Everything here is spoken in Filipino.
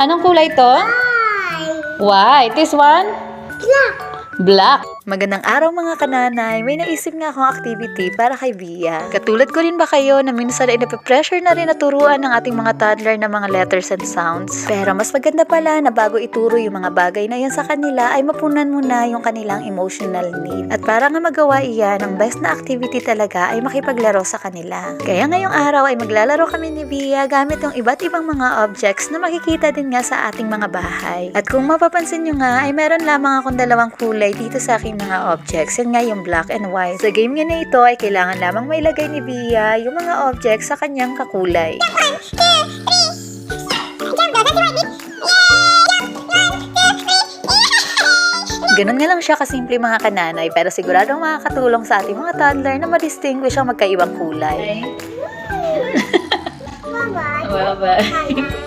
Anong kulay to? White. This one? Black. Magandang araw mga kananay. May naisip nga akong activity para kay Bia. Katulad ko rin ba kayo na minsan ay nape-pressure na rin naturuan ng ating mga toddler na mga letters and sounds? Pero mas maganda pala na bago ituro yung mga bagay na yan sa kanila ay mapunan muna yung kanilang emotional need. At para nga magawa iyan, ang best na activity talaga ay makipaglaro sa kanila. Kaya ngayong araw ay maglalaro kami ni Bia gamit yung iba't ibang mga objects na makikita din nga sa ating mga bahay. At kung mapapansin nyo nga ay meron lamang akong dalawang kulay dito sa aking mga objects. Yan nga yung black and white. Sa game nga na ito ay kailangan lamang mailagay ni Bia yung mga objects sa kanyang kakulay. Ganun nga lang siya kasimple mga kananay, pero siguradong makakatulong sa ating mga toddler na ma-distinguish ang magkaibang kulay. Bye-bye. Bye-bye.